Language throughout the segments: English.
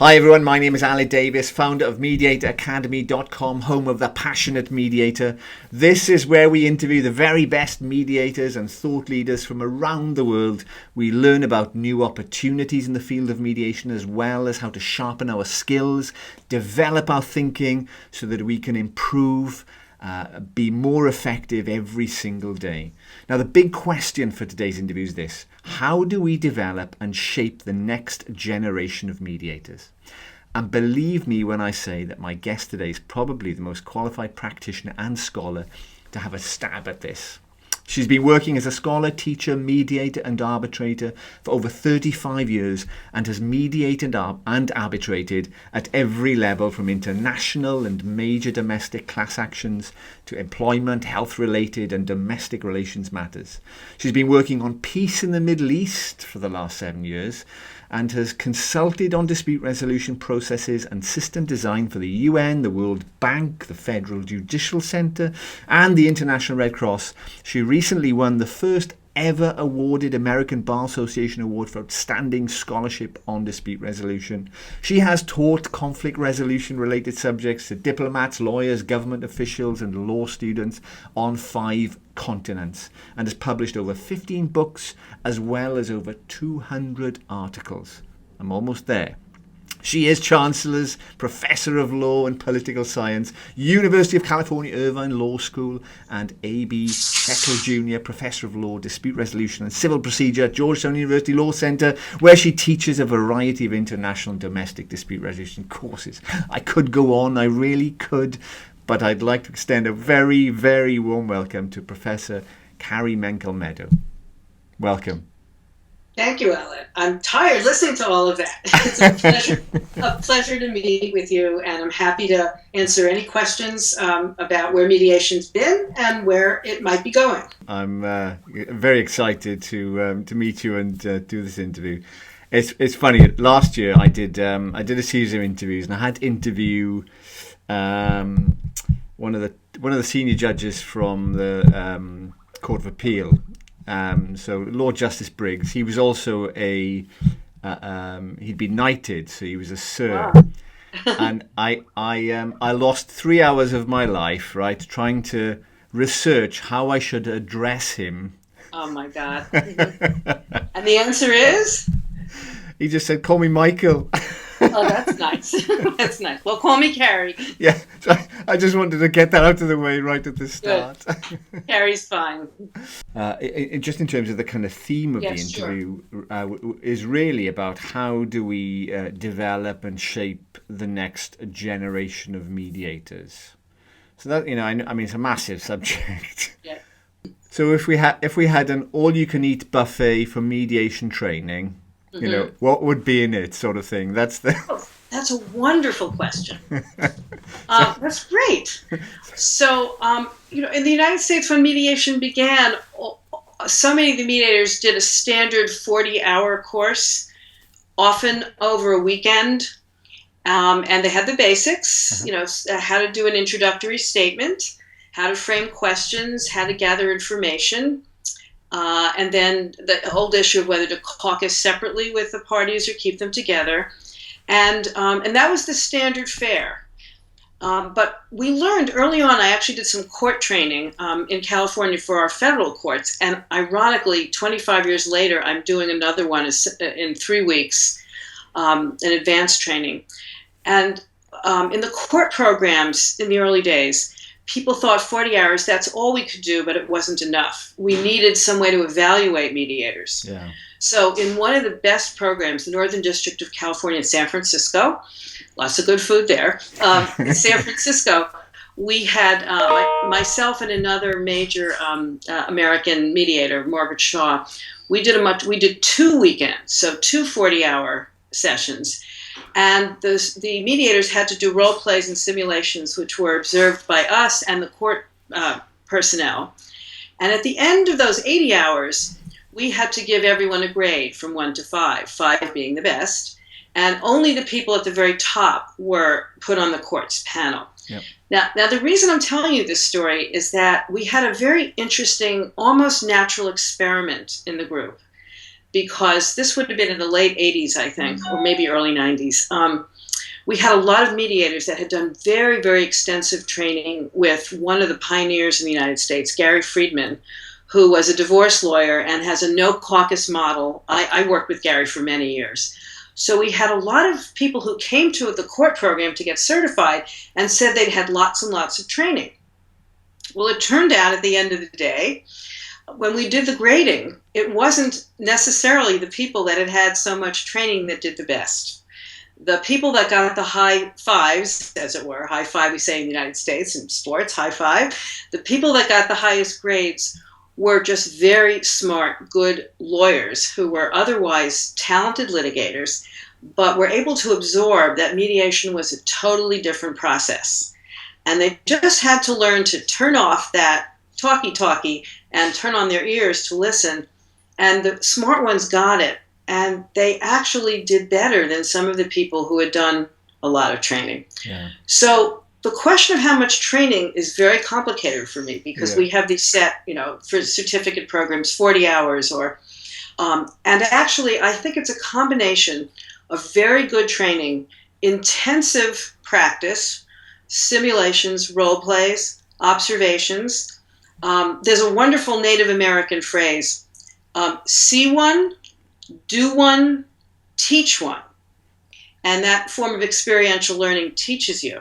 Hi everyone, my name is Ali Davis, founder of MediatorAcademy.com, home of the passionate mediator. This is where we interview the very best mediators and thought leaders from around the world. We learn about new opportunities in the field of mediation, as well as how to sharpen our skills, develop our thinking so that we can improve, be more effective every single day. Now, the big question for today's interview is this: how do we develop and shape the next generation of mediators? And believe me when I say that my guest today is probably the most qualified practitioner and scholar to have a stab at this. She's been working as a scholar, teacher, mediator and arbitrator for over 35 years and has mediated and arbitrated at every level, from international and major domestic class actions to employment, health-related and domestic relations matters. She's been working on peace in the Middle East for the last 7 years and has consulted on dispute resolution processes and system design for the UN, the World Bank, the Federal Judicial Center, and the International Red Cross. She recently won the first ever awarded American Bar Association Award for Outstanding Scholarship on Dispute Resolution. She has taught conflict resolution related subjects to diplomats, lawyers, government officials and law students on 5 continents, and has published over 15 books as well as over 200 articles. I'm almost there. She is Chancellor's Professor of Law and Political Science, University of California, Irvine Law School, and A.B. Chettle Jr., Professor of Law, Dispute Resolution and Civil Procedure at Georgetown University Law Center, where she teaches a variety of international and domestic dispute resolution courses. I could go on, I really could, but I'd like to extend a very, very warm welcome to Professor Carrie Menkel-Meadow. Welcome. Thank you, Ellen. I'm tired listening to all of that. It's a pleasure to meet with you, and I'm happy to answer any questions about where mediation's been and where it might be going. I'm very excited to meet you and do this interview. It's funny. Last year I did a series of interviews, and I had to interview one of the senior judges from the Court of Appeal. So Lord Justice Briggs, he was also he'd been knighted, so he was a Sir. Wow. And I lost 3 hours of my life, right, trying to research how I should address him. Oh my God. And the answer is? He just said, "Call me Michael." Oh, that's nice. That's nice. Well, call me Carrie. Yeah, so I just wanted to get that out of the way right at the start. Good. Carrie's fine. Just in terms of the kind of theme of the interview, sure. Is really about how do we develop and shape the next generation of mediators. So that, I mean, it's a massive subject. Yeah. So if we had an all-you-can-eat buffet for mediation training, mm-hmm. What would be in it, sort of thing? That's a wonderful question. That's great. So, in the United States, when mediation began, so many of the mediators did a standard 40-hour course, often over a weekend, and they had the basics. Uh-huh. How to do an introductory statement, how to frame questions, how to gather information. And then the old issue of whether to caucus separately with the parties or keep them together. And that was the standard fare. But we learned early on, I actually did some court training in California for our federal courts. And ironically, 25 years later, I'm doing another one in 3 weeks, an advanced training. And in the court programs in the early days, people thought 40 hours, that's all we could do, but it wasn't enough. We needed some way to evaluate mediators. Yeah. So in one of the best programs, the Northern District of California in San Francisco, lots of good food there, in San Francisco, we had myself and another major American mediator, Margaret Shaw. We did 2 weekends, so 2 40-hour sessions. And the mediators had to do role plays and simulations, which were observed by us and the court personnel. And at the end of those 80 hours, we had to give everyone a grade from 1 to 5, 5 being the best. And only the people at the very top were put on the court's panel. Yep. Now, the reason I'm telling you this story is that we had a very interesting, almost natural experiment in the group. because this would have been in the late 80s, I think, or maybe early 90s. We had a lot of mediators that had done very, very extensive training with one of the pioneers in the United States, Gary Friedman, who was a divorce lawyer and has a no caucus model. I worked with Gary for many years. So we had a lot of people who came to the court program to get certified and said they'd had lots and lots of training. Well, it turned out at the end of the day, when we did the grading, it wasn't necessarily the people that had had so much training that did the best. The people that got the high fives, as it were, high five we say in the United States in sports, high five, the people that got the highest grades were just very smart, good lawyers who were otherwise talented litigators, but were able to absorb that mediation was a totally different process. And they just had to learn to turn off that talky and turn on their ears to listen. And the smart ones got it. And they actually did better than some of the people who had done a lot of training. Yeah. So the question of how much training is very complicated for me because we have these set, for certificate programs, 40 hours and actually I think it's a combination of very good training, intensive practice, simulations, role plays, observations. There's a wonderful Native American phrase, see one, do one, teach one. And that form of experiential learning teaches you.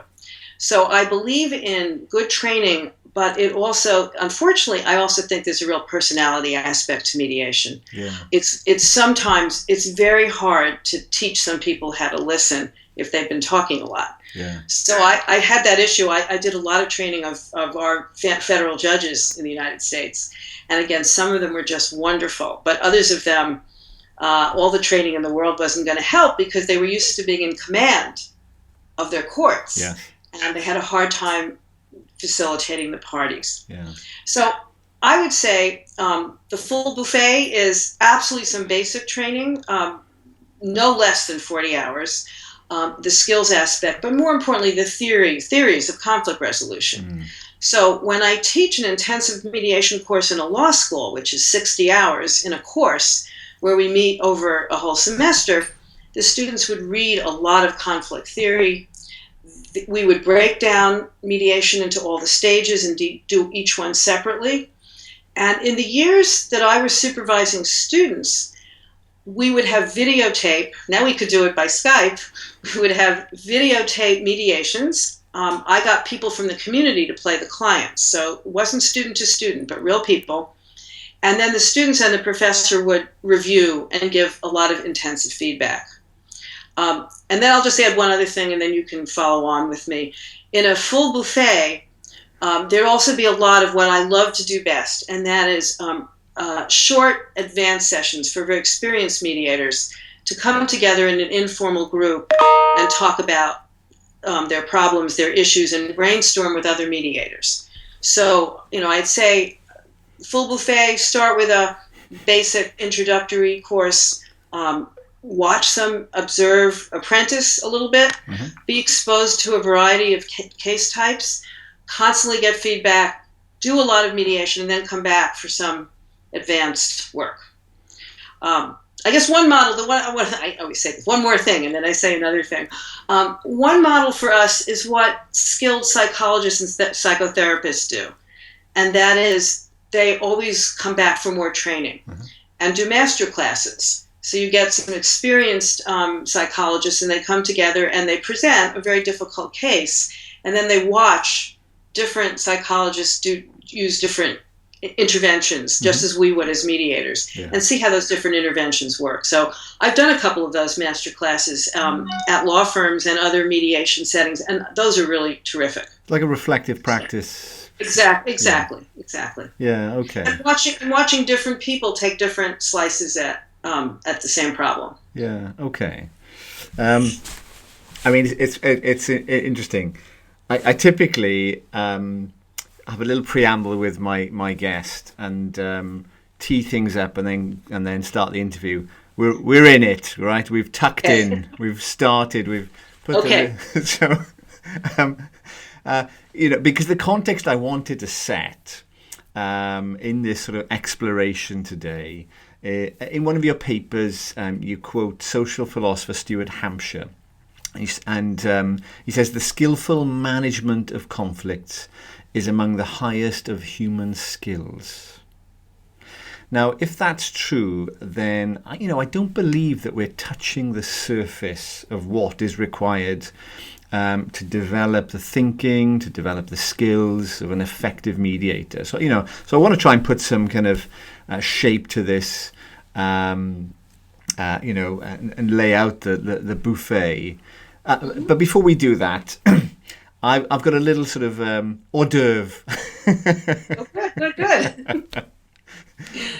So I believe in good training, but it also, unfortunately, I also think there's a real personality aspect to mediation. Yeah. It's sometimes, it's very hard to teach some people how to listen if they've been talking a lot. Yeah. So I had that issue. I did a lot of training of our federal judges in the United States. And again, some of them were just wonderful, but others of them, all the training in the world wasn't going to help because they were used to being in command of their courts. Yeah. And they had a hard time facilitating the parties. Yeah. So I would say the full buffet is absolutely some basic training, no less than 40 hours, the skills aspect, but more importantly, the theories of conflict resolution. Mm. So when I teach an intensive mediation course in a law school, which is 60 hours in a course where we meet over a whole semester, the students would read a lot of conflict theory. We would break down mediation into all the stages and do each one separately. And in the years that I was supervising students, we would have videotape. Now we could do it by Skype. We would have videotape mediations. I got people from the community to play the clients. So it wasn't student to student, but real people. And then the students and the professor would review and give a lot of intensive feedback. And then I'll just add one other thing, and then you can follow on with me. In a full buffet, there'll also be a lot of what I love to do best, and that is short advanced sessions for very experienced mediators to come together in an informal group and talk about their problems, their issues, and brainstorm with other mediators. So, I'd say full buffet, start with a basic introductory course, watch some, observe, apprentice a little bit, be exposed to a variety of case types, constantly get feedback, do a lot of mediation, and then come back for some advanced work. I guess one model, I always say one more thing, and then I say another thing. One model for us is what skilled psychologists and psychotherapists do, and that is they always come back for more training and do master classes. So you get some experienced psychologists, and they come together and they present a very difficult case, and then they watch different psychologists use different interventions, just as we would as mediators, and see how those different interventions work. So I've done a couple of those master classes at law firms and other mediation settings, and those are really terrific. Like a reflective practice. Exactly. Yeah, okay. And watching different people take different slices at the same problem. Yeah, okay. I mean, it's interesting. I typically have a little preamble with my guest and tee things up and then start the interview. We're in it, right? We've tucked in. We've started. We've put because the context I wanted to set in this sort of exploration today In one of your papers, you quote social philosopher Stuart Hampshire. And he says, the skillful management of conflicts is among the highest of human skills. Now, if that's true, then, I don't believe that we're touching the surface of what is required to develop the thinking, to develop the skills of an effective mediator. So, so I want to try and put some kind of shape to this, and lay out the buffet. But before we do that, I've got a little sort of hors d'oeuvre. Oh, good.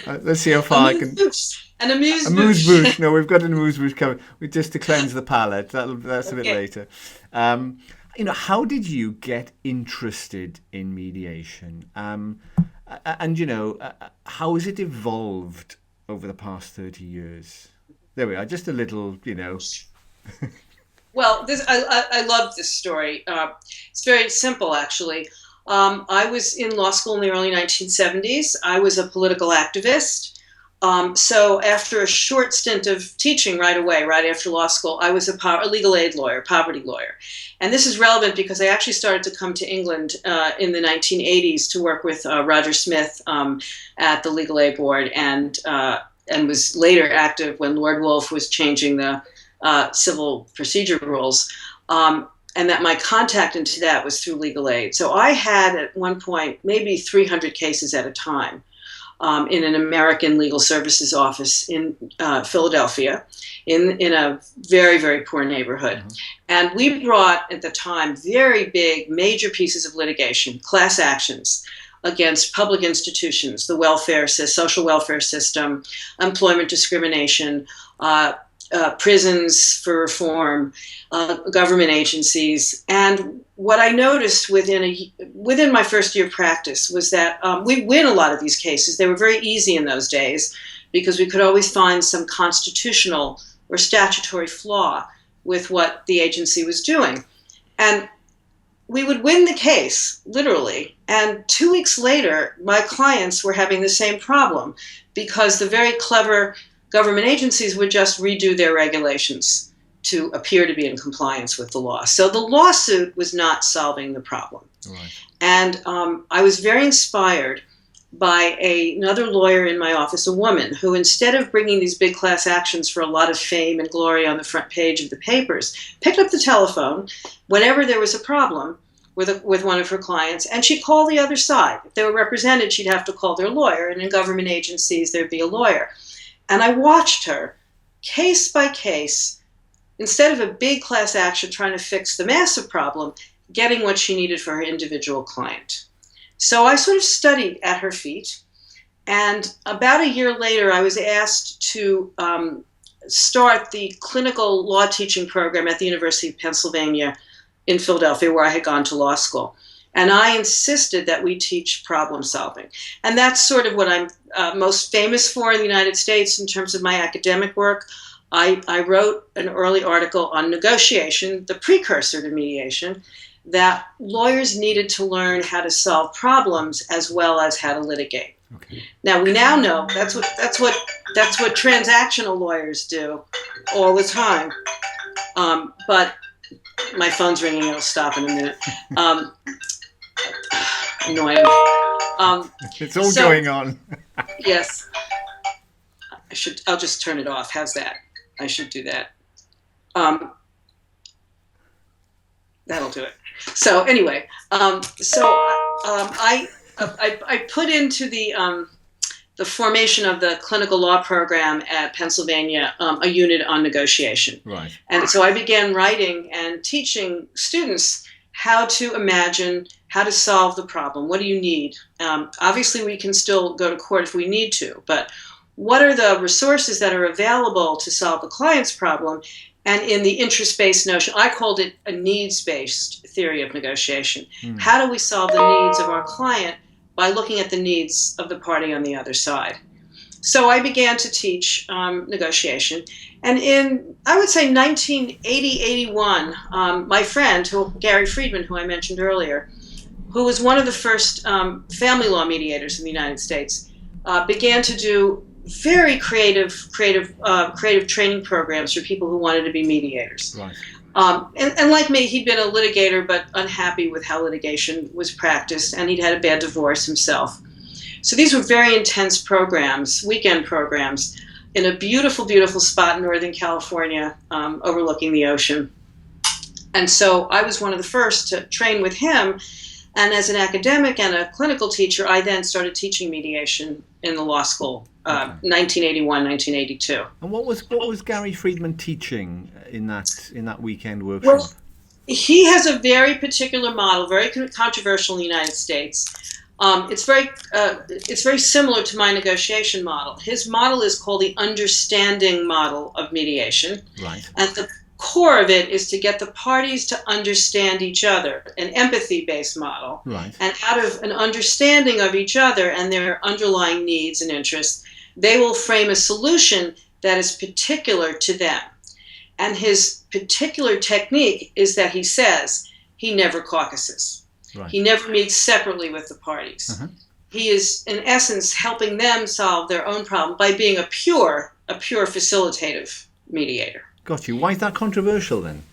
Let's see how far I can. An amuse-bouche. No, we've got an amuse-bouche coming. Just to cleanse the palate. That's a bit later. How did you get interested in mediation? And how has it evolved over the past 30 years? There we are. Just a little, Well, I love this story. It's very simple, actually. I was in law school in the early 1970s. I was a political activist. So after a short stint of teaching right after law school, I was a legal aid lawyer, poverty lawyer. And this is relevant because I actually started to come to England in the 1980s to work with Roger Smith at the Legal Aid Board, and was later active when Lord Woolf was changing the civil procedure rules. And that my contact into that was through legal aid. So I had at one point maybe 300 cases at a time in an American legal services office in Philadelphia, in a very, very poor neighborhood. Mm-hmm. And we brought at the time very big, major pieces of litigation, class actions against public institutions, the social welfare system, employment discrimination, prisons for reform, government agencies. And what I noticed within my first year of practice was that we win a lot of these cases. They were very easy in those days because we could always find some constitutional or statutory flaw with what the agency was doing. And we would win the case, literally, and 2 weeks later, my clients were having the same problem because the very clever government agencies would just redo their regulations to appear to be in compliance with the law. So the lawsuit was not solving the problem. Right. And I was very inspired by another lawyer in my office, a woman, who instead of bringing these big class actions for a lot of fame and glory on the front page of the papers, picked up the telephone whenever there was a problem with one of her clients, and she'd call the other side. If they were represented, she'd have to call their lawyer, and in government agencies, there'd be a lawyer. And I watched her, case by case, instead of a big class action trying to fix the massive problem, getting what she needed for her individual client. So I sort of studied at her feet. And about a year later, I was asked to start the clinical law teaching program at the University of Pennsylvania in Philadelphia, where I had gone to law school. And I insisted that we teach problem solving. And that's sort of what I'm most famous for in the United States in terms of my academic work. I wrote an early article on negotiation, the precursor to mediation, that lawyers needed to learn how to solve problems as well as how to litigate. Okay. Now we now know that's what transactional lawyers do all the time. But my phone's ringing. It'll stop in a minute. Annoying. It's all going on. Yes. I'll just turn it off. How's that? I should do that. That'll do it. So anyway, I put into the formation of the clinical law program at Pennsylvania a unit on negotiation. Right. And so I began writing and teaching students how to imagine, how to solve the problem. What do you need? Obviously, we can still go to court if we need to, but what are the resources that are available to solve the client's problem? And in the interest-based notion, I called it a needs-based theory of negotiation. How do we solve the needs of our client by looking at the needs of the party on the other side? So I began to teach negotiation. And in, I would say, 1980-81, my friend, Gary Friedman, who I mentioned earlier, who was one of the first family law mediators in the United States, began to do very creative training programs for people who wanted to be mediators. Right. And like me, he'd been a litigator, but unhappy with how litigation was practiced, and he'd had a bad divorce himself. So these were very intense programs, weekend programs, in a beautiful, beautiful spot in Northern California, overlooking the ocean. And so I was one of the first to train with him. And as an academic and a clinical teacher, I then started teaching mediation in the law school, 1981, 1982. And what was Gary Friedman teaching in that weekend workshop? Well, he has a very particular model, very controversial in the United States. It's very similar to my negotiation model. His model is called the understanding model of mediation. Right. And the core of it is to get the parties to understand each other, an empathy-based model. Right. And out of an understanding of each other and their underlying needs and interests, they will frame a solution that is particular to them. And his particular technique is that he says he never caucuses. Right. He never meets separately with the parties. Uh-huh. He is, in essence, helping them solve their own problem by being a pure facilitative mediator. Got you. Why is that controversial then?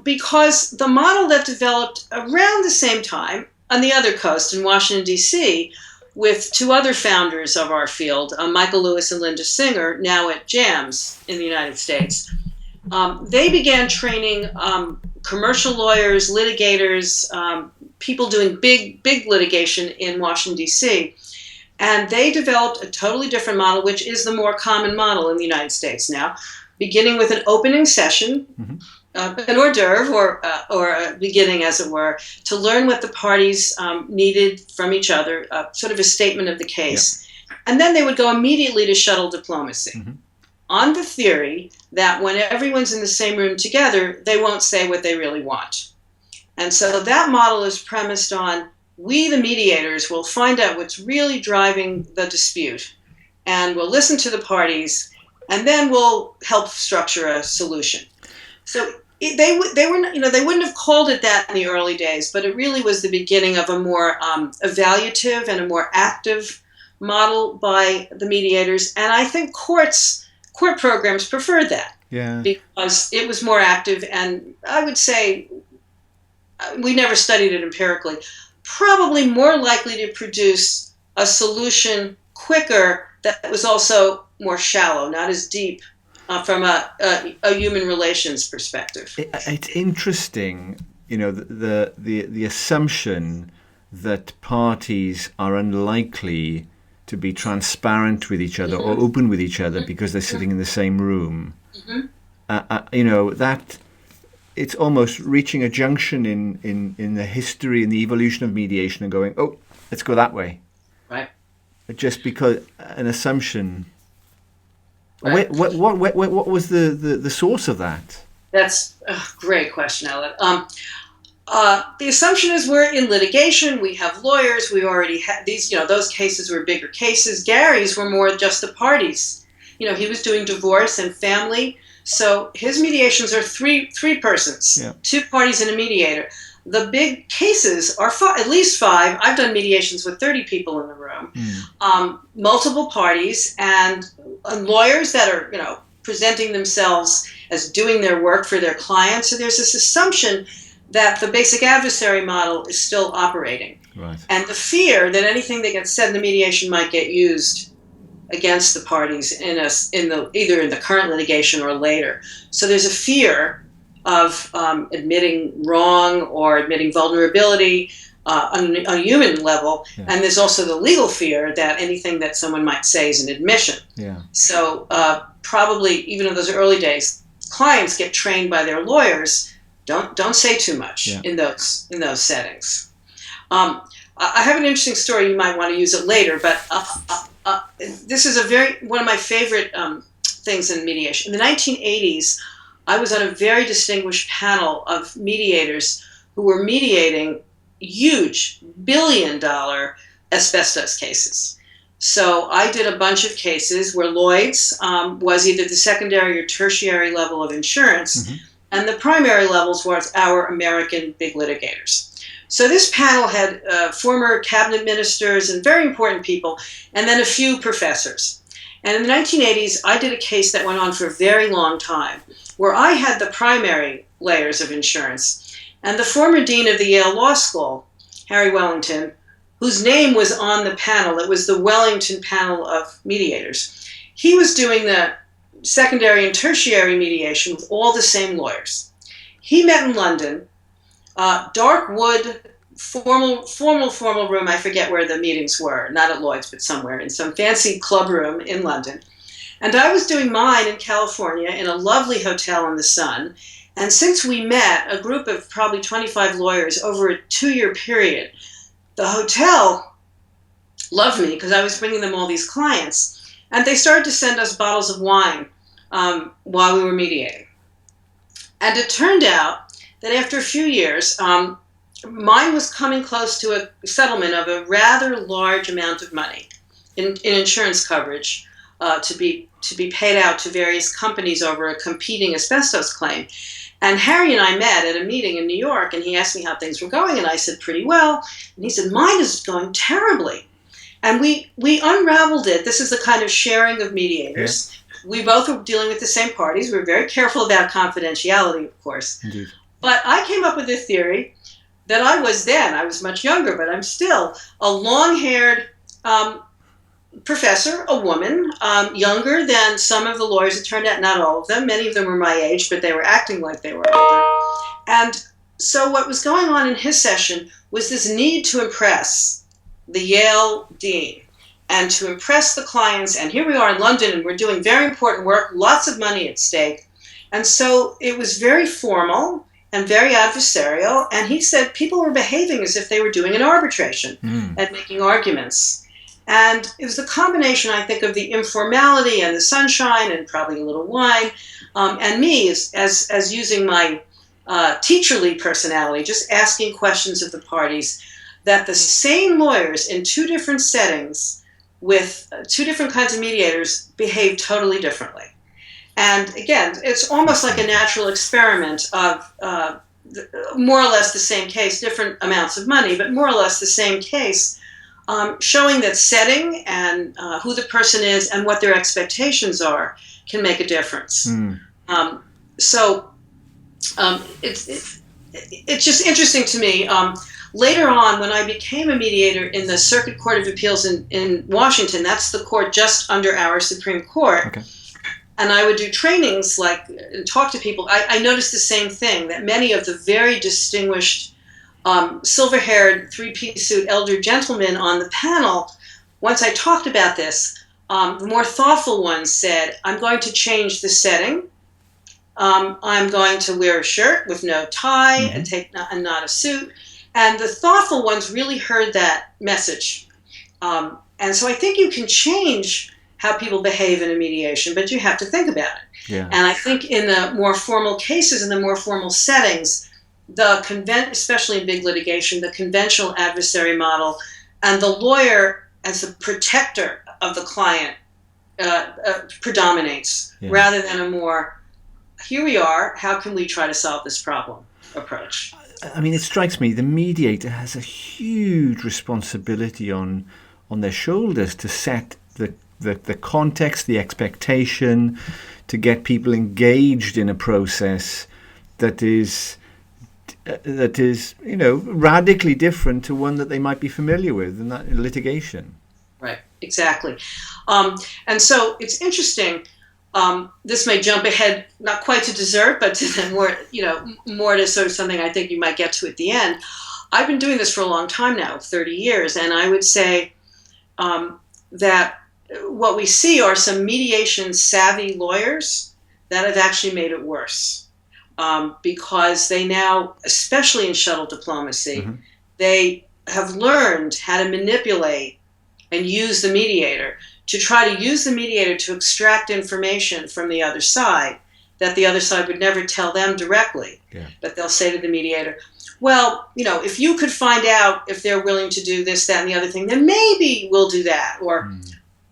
Because the model that developed around the same time on the other coast in Washington, D.C., with two other founders of our field, Michael Lewis and Linda Singer, now at JAMS in the United States, they began training commercial lawyers, litigators, people doing big litigation in Washington, D.C., and they developed a totally different model, which is the more common model in the United States now, beginning with an opening session, an hors d'oeuvre, or a beginning, as it were, to learn what the parties needed from each other, sort of a statement of the case. Yep. And then they would go immediately to shuttle diplomacy, on the theory that when everyone's in the same room together, they won't say what they really want. And so that model is premised on, we, the mediators, will find out what's really driving the dispute, and we'll listen to the parties, and then we'll help structure a solution. So they wouldn't have called it that in the early days, but it really was the beginning of a more evaluative and a more active model by the mediators. And I think court programs preferred that. Yeah. Because it was more active, and I would say, we never studied it empirically, probably more likely to produce a solution quicker that was also more shallow, not as deep from a human relations perspective. It's interesting, the assumption that parties are unlikely to be transparent with each other or open with each other because they're sitting in the same room. That it's almost reaching a junction in the history and the evolution of mediation and going, oh, let's go that way. Right. Just because an assumption. Right. What was the source of that? That's a great question, Elliot. The assumption is we're in litigation. We have lawyers. We already had these. Those cases were bigger cases. Gary's were more just the parties. He was doing divorce and family. So his mediations are three persons, two parties and a mediator. The big cases are at least 5. I've done mediations with 30 people in the room, multiple parties, and lawyers that are, presenting themselves as doing their work for their clients. So there's this assumption that the basic adversary model is still operating, right, and the fear that anything that gets said in the mediation might get used against the parties either in the current litigation or later. So there's a fear of admitting wrong or admitting vulnerability on a human level, and there's also the legal fear that anything that someone might say is an admission. Yeah. So probably, even in those early days, clients get trained by their lawyers. Don't say too much in those settings. I have an interesting story. You might want to use it later, but this is one of my favorite things in mediation. In the 1980s, I was on a very distinguished panel of mediators who were mediating huge billion-dollar asbestos cases. So I did a bunch of cases where Lloyd's was either the secondary or tertiary level of insurance, and the primary levels was our American big litigators. So this panel had former cabinet ministers and very important people, and then a few professors. And in the 1980s, I did a case that went on for a very long time, where I had the primary layers of insurance. And the former dean of the Yale Law School, Harry Wellington, whose name was on the panel, it was the Wellington panel of mediators, he was doing the secondary and tertiary mediation with all the same lawyers. He met in London, dark wood, formal room. I forget where the meetings were, not at Lloyd's, but somewhere in some fancy club room in London. And I was doing mine in California in a lovely hotel in the sun. And since we met, a group of probably 25 lawyers over a 2-year period, the hotel loved me because I was bringing them all these clients. And they started to send us bottles of wine while we were mediating. And it turned out that after a few years, mine was coming close to a settlement of a rather large amount of money in insurance coverage to be paid out to various companies over a competing asbestos claim. And Harry and I met at a meeting in New York, and he asked me how things were going, and I said, pretty well. And he said, mine is going terribly. And we unraveled it. This is the kind of sharing of mediators. Yeah. We both were dealing with the same parties. We were very careful about confidentiality, of course. Indeed. But I came up with a theory that I was much younger, but I'm still a long-haired professor, a woman, younger than some of the lawyers. It turned out not all of them. Many of them were my age, but they were acting like they were older. And so what was going on in his session was this need to impress the Yale dean and to impress the clients. And here we are in London, and we're doing very important work, lots of money at stake. And so it was very formal and very adversarial. And he said people were behaving as if they were doing an arbitration and making arguments. And it was the combination, I think, of the informality and the sunshine and probably a little wine, and me as using my teacherly personality, just asking questions of the parties, that the same lawyers in two different settings with two different kinds of mediators behave totally differently. And again, it's almost like a natural experiment of more or less the same case, different amounts of money, but more or less the same case, showing that setting and who the person is and what their expectations are can make a difference. It's just interesting to me. Later on, when I became a mediator in the Circuit Court of Appeals in Washington, that's the court just under our Supreme Court, okay. And I would do trainings and talk to people. I noticed the same thing, that many of the very distinguished silver-haired, three-piece suit elder gentlemen on the panel, once I talked about this, the more thoughtful ones said, I'm going to change the setting. I'm going to wear a shirt with no tie and not a suit. And the thoughtful ones really heard that message. And so I think you can change how people behave in a mediation, but you have to think about it. Yeah. And I think in the more formal cases, in the more formal settings, especially in big litigation, the conventional adversary model and the lawyer as the protector of the client predominates, rather than a more, here we are, how can we try to solve this problem approach. I mean, it strikes me the mediator has a huge responsibility on their shoulders to set the context, the expectation, to get people engaged in a process that is radically different to one that they might be familiar with in that litigation. Right, exactly. And so it's interesting. This may jump ahead, not quite to dessert, but to the more to sort of something I think you might get to at the end. I've been doing this for a long time now, 30 years, and I would say that what we see are some mediation-savvy lawyers that have actually made it worse, because they now, especially in shuttle diplomacy, they have learned how to manipulate and use the mediator, to try to use the mediator to extract information from the other side that the other side would never tell them directly. Yeah. But they'll say to the mediator, well, if you could find out if they're willing to do this, that, and the other thing, then maybe we'll do that. Or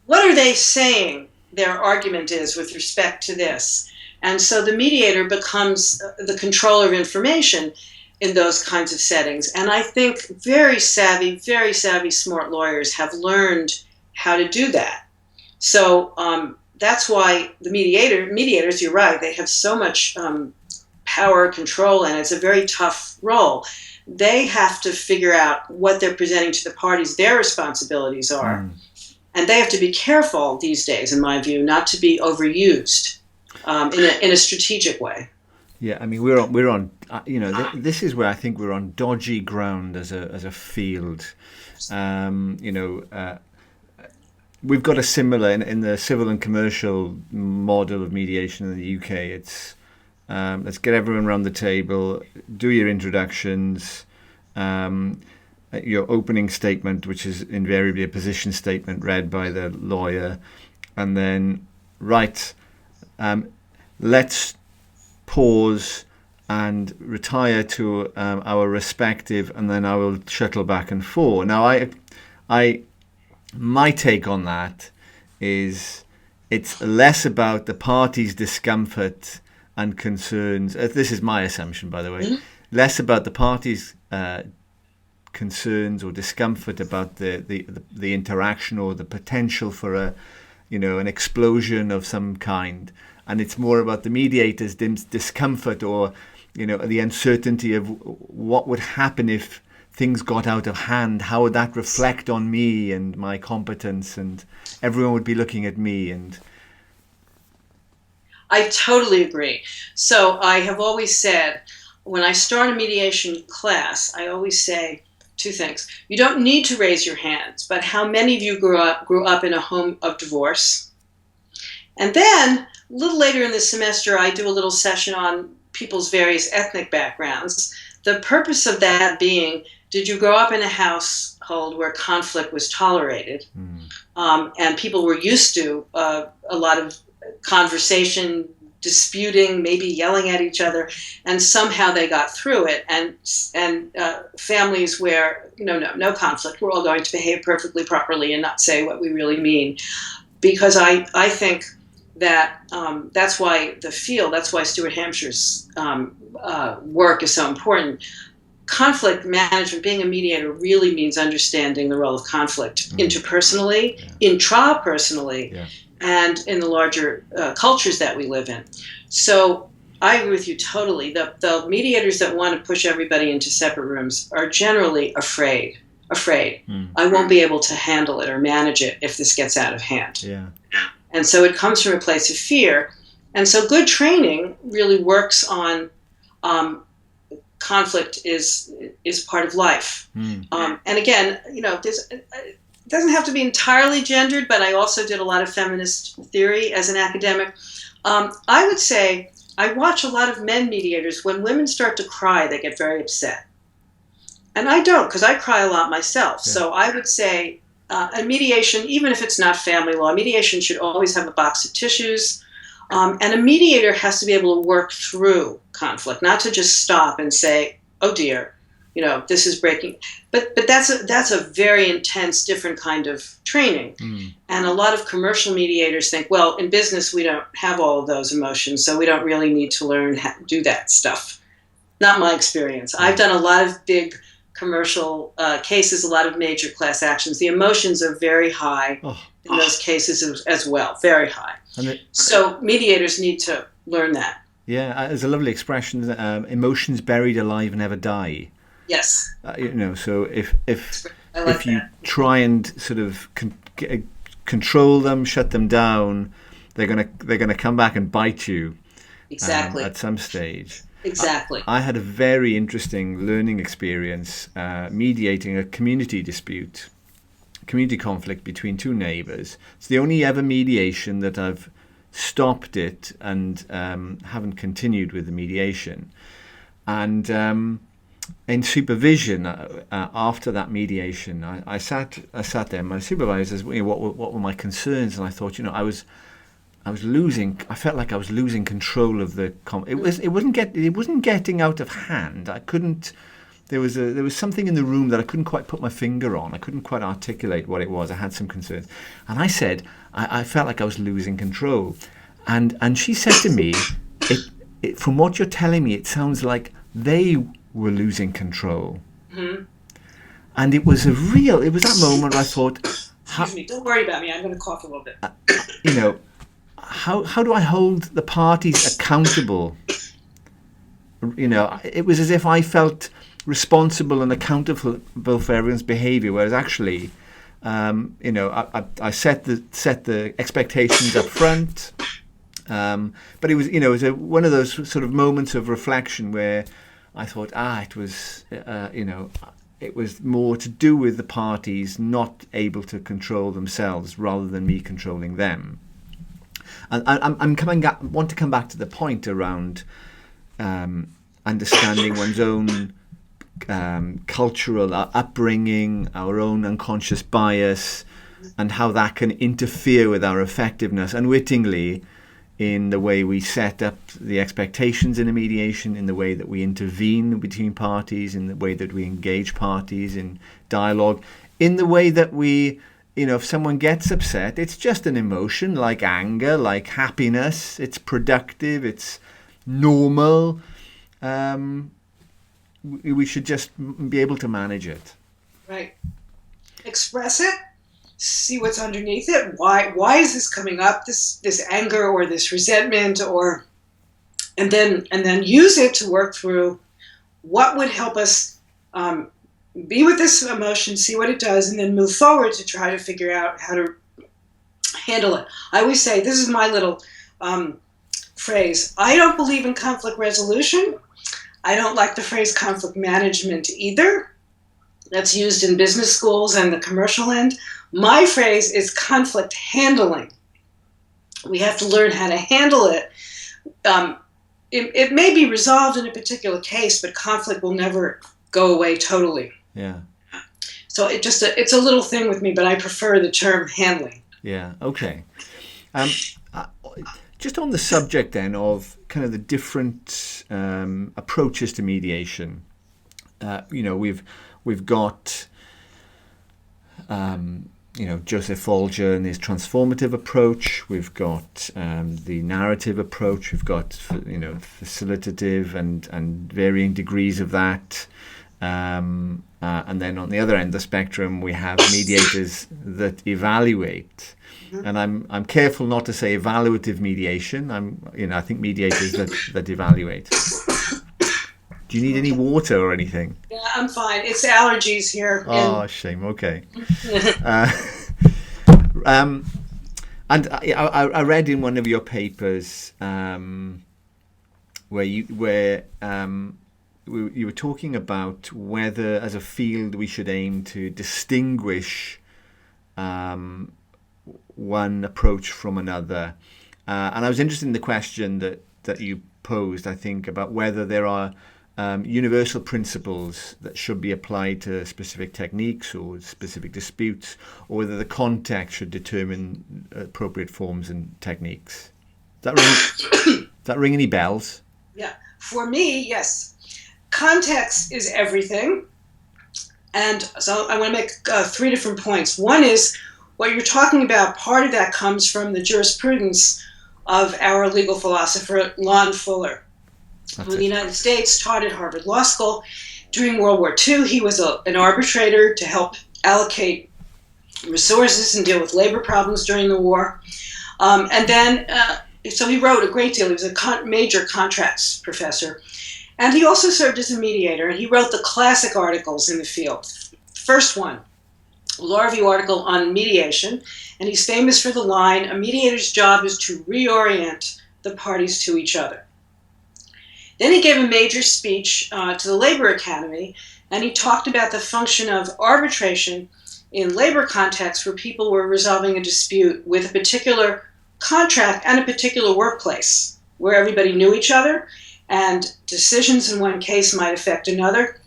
what are they saying their argument is with respect to this? And so the mediator becomes the controller of information in those kinds of settings. And I think very savvy, smart lawyers have learned how to do that. So that's why the mediators, you're right, they have so much power, control, and it's a very tough role. They have to figure out what they're presenting to the parties, their responsibilities are. And they have to be careful these days, in my view, not to be overused in a strategic way. Yeah, I mean, we're on this is where I think we're on dodgy ground as a field. We've got a similar in the civil and commercial model of mediation in the UK. It's let's get everyone around the table, do your introductions, your opening statement, which is invariably a position statement read by the lawyer, and then let's pause and retire to our respective, and then I will shuttle back and forth. Now, my take on that is it's less about the party's discomfort and concerns. This is my assumption, by the way. Less about the party's concerns or discomfort about the interaction or the potential for an explosion of some kind, and it's more about the mediator's discomfort or the uncertainty of what would happen if things got out of hand. How would that reflect on me and my competence, and everyone would be looking at me. And I totally agree. So I have always said, when I start a mediation class, I always say two things. You don't need to raise your hands, but how many of you grew up in a home of divorce? And then a little later in the semester, I do a little session on people's various ethnic backgrounds. The purpose of that being, did you grow up in a household where conflict was tolerated, and people were used to a lot of conversation, disputing, maybe yelling at each other, and somehow they got through it, and families where no conflict, we're all going to behave perfectly properly and not say what we really mean. Because I think that that's why Stuart Hampshire's work is so important. Conflict management, being a mediator, really means understanding the role of conflict interpersonally, intrapersonally, and in the larger cultures that we live in. So I agree with you totally. The mediators that want to push everybody into separate rooms are generally afraid. I won't be able to handle it or manage it if this gets out of hand. Yeah. And so it comes from a place of fear. And so good training really works on conflict is part of life. And again, it doesn't have to be entirely gendered, but I also did a lot of feminist theory as an academic. I would say I watch a lot of men mediators. When women start to cry, they get very upset. And I don't, because I cry a lot myself. Yeah. So I would say a mediation, even if it's not family law, mediation should always have a box of tissues. And a mediator has to be able to work through conflict, not to just stop and say, oh dear, this is breaking. But that's a very intense, different kind of training. And a lot of commercial mediators think, well, in business, we don't have all of those emotions, so we don't really need to learn how to do that stuff. Not my experience. I've done a lot of big commercial cases, a lot of major class actions. The emotions are very high in those cases as well, very high. So mediators need to learn that. Yeah, there's a lovely expression, emotions buried alive never die. Yes. So if you try and sort of control them, shut them down, they're gonna come back and bite you. Exactly. At some stage. Exactly. I had a very interesting learning experience mediating a community conflict between two neighbours. It's the only ever mediation that I've stopped it and haven't continued with the mediation. And in supervision, after that mediation, I sat there, and my supervisor says, what were my concerns? And I thought, I was losing. I felt like I was losing control of the. It wasn't getting out of hand. I couldn't. There was something in the room that I couldn't quite put my finger on. I couldn't quite articulate what it was. I had some concerns, and I said I felt like I was losing control, and she said to me, from what you're telling me, it sounds like they were losing control. And it was that moment where I thought, Excuse me, don't worry about me. I'm going to cough a little bit. How do I hold the parties accountable? It was as if I felt responsible and accountable for everyone's behaviour, whereas actually, I set the expectations up front. But it was one of those sort of moments of reflection where I thought, it was it was more to do with the parties not able to control themselves rather than me controlling them. And want to come back to the point around understanding one's own cultural upbringing, our own unconscious bias, and how that can interfere with our effectiveness unwittingly in the way we set up the expectations in a mediation, in the way that we intervene between parties, in the way that we engage parties in dialogue, in the way that we, if someone gets upset, it's just an emotion like anger, like happiness. It's productive, it's normal. We should just be able to manage it. Right. Express it. See what's underneath it. Why is this coming up? This anger or this resentment, and then use it to work through what would help us be with this emotion, see what it does, and then move forward to try to figure out how to handle it. I always say, this is my little phrase. I don't believe in conflict resolution. I don't like the phrase conflict management either. That's used in business schools and the commercial end. My phrase is conflict handling. We have to learn how to handle it. It may be resolved in a particular case, but conflict will never go away totally. Yeah. So it's a little thing with me, but I prefer the term handling. Yeah. Okay. Just on the subject then of kind of the different approaches to mediation. We've got Joseph Folger and his transformative approach. We've got the narrative approach. We've got facilitative and varying degrees of that. And then on the other end of the spectrum, we have mediators that evaluate. Mm-hmm. And I'm careful not to say evaluative mediation. I think mediators that evaluate. Do you need any water or anything? Yeah, I'm fine. It's allergies here. Oh, shame. Okay. And I read in one of your papers where you were talking about whether, as a field, we should aim to distinguish one approach from another. And I was interested in the question that you posed, I think, about whether there are universal principles that should be applied to specific techniques or specific disputes, or whether the context should determine appropriate forms and techniques. Does that ring any bells? Yeah. For me, yes. Context is everything. And so I want to make 3 different points. One is what you're talking about, part of that comes from the jurisprudence of our legal philosopher, Lon Fuller, who in the United States taught at Harvard Law School. During World War II, he was an arbitrator to help allocate resources and deal with labor problems during the war. So he wrote a great deal. He was a major contracts professor. And he also served as a mediator, and he wrote the classic articles in the field. First one, a law review article on mediation, and he's famous for the line, "A mediator's job is to reorient the parties to each other." Then he gave a major speech to the Labor Academy, and he talked about the function of arbitration in labor contexts where people were resolving a dispute with a particular contract and a particular workplace where everybody knew each other, and decisions in one case might affect another.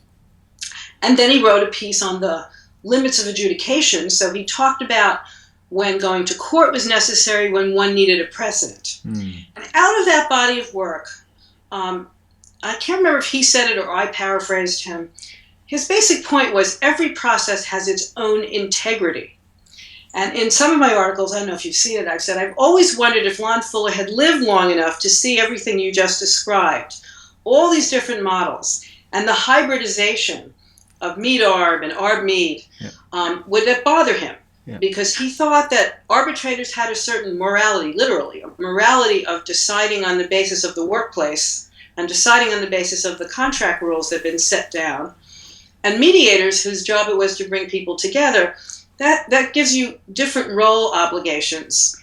And then he wrote a piece on the limits of adjudication. So he talked about when going to court was necessary, when one needed a precedent. And out of that body of work, I can't remember if he said it or I paraphrased him, his basic point was every process has its own integrity. And in some of my articles, I don't know if you've seen it, I've said, I've always wondered if Lon Fuller had lived long enough to see everything you just described, all these different models, and the hybridization of Mead-Arb and Arb-Mead, would that bother him? because he thought that arbitrators had a certain morality, literally, a morality of deciding on the basis of the workplace and deciding on the basis of the contract rules that had been set down. And mediators, whose job it was to bring people together, that gives you different role obligations.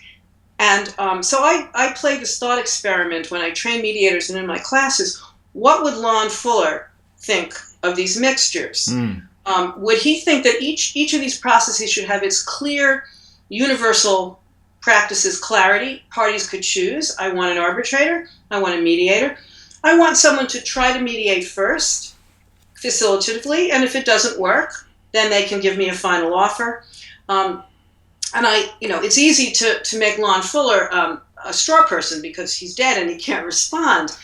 And so I played this thought experiment when I trained mediators and in my classes. What would Lon Fuller think of these mixtures? Would he think that each of these processes should have its clear, universal practices clarity? Parties could choose. I want an arbitrator. I want a mediator. I want someone to try to mediate first, facilitatively, and if it doesn't work, then they can give me a final offer. And it's easy to make Lon Fuller a straw person because he's dead and he can't respond.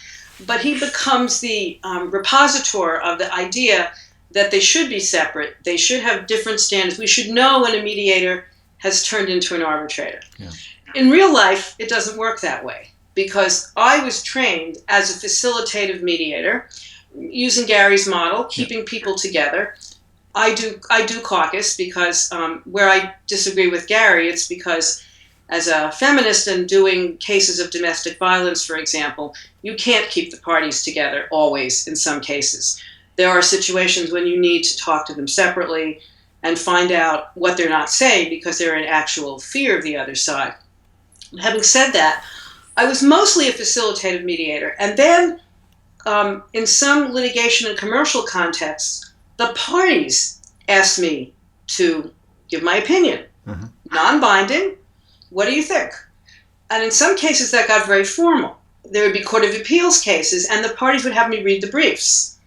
But he becomes the repositor of the idea that they should be separate. They should have different standards. We should know when a mediator has turned into an arbitrator. Yeah. In real life, it doesn't work that way because I was trained as a facilitative mediator using Gary's model, keeping people together. I do caucus because where I disagree with Gary, it's because as a feminist and doing cases of domestic violence, for example, you can't keep the parties together always in some cases. There are situations when you need to talk to them separately and find out what they're not saying because they're in actual fear of the other side. Having said that, I was mostly a facilitative mediator. And then in some litigation and commercial contexts, the parties asked me to give my opinion. Non-binding. What do you think? And in some cases that got very formal. There would be Court of Appeals cases and the parties would have me read the briefs.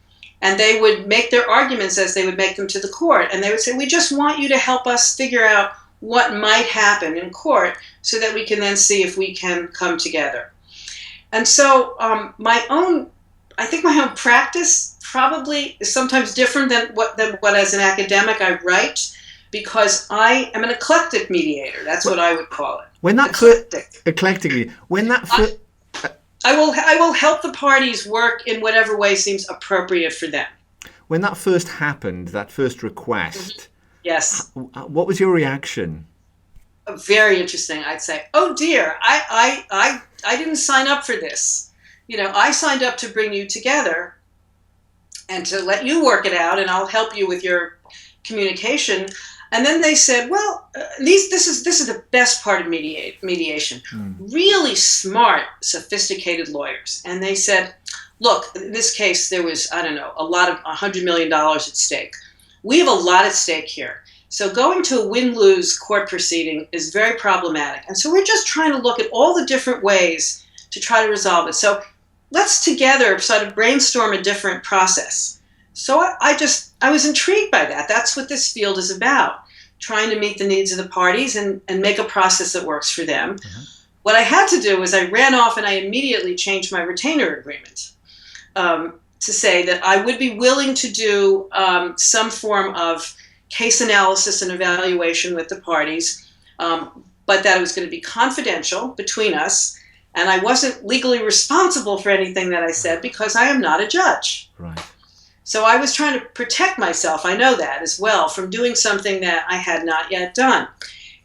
And they would make their arguments as they would make them to the court. And they would say, we just want you to help us figure out what might happen in court so that we can then see if we can come together. And so my own practice probably is sometimes different than what as an academic I write, because I am an eclectic mediator. That's what I would call it. When that eclectically, when that I will help the parties work in whatever way seems appropriate for them. When that first happened, that first request, yes, what was your reaction? Very interesting. I'd say, oh dear, I didn't sign up for this. I signed up to bring you together and to let you work it out, and I'll help you with your communication. And then they said, well, this is the best part of mediation. Really smart, sophisticated lawyers. And they said, look, in this case, there was, $100 million at stake. We have a lot at stake here. So going to a win-lose court proceeding is very problematic. And so we're just trying to look at all the different ways to try to resolve it. So let's together sort of brainstorm a different process. So I was intrigued by that. That's what this field is about, trying to meet the needs of the parties and make a process that works for them. What I had to do was I ran off and I immediately changed my retainer agreement to say that I would be willing to do some form of case analysis and evaluation with the parties, but that it was going to be confidential between us, and I wasn't legally responsible for anything that I said because I am not a judge. Right. So I was trying to protect myself, I know that as well, from doing something that I had not yet done.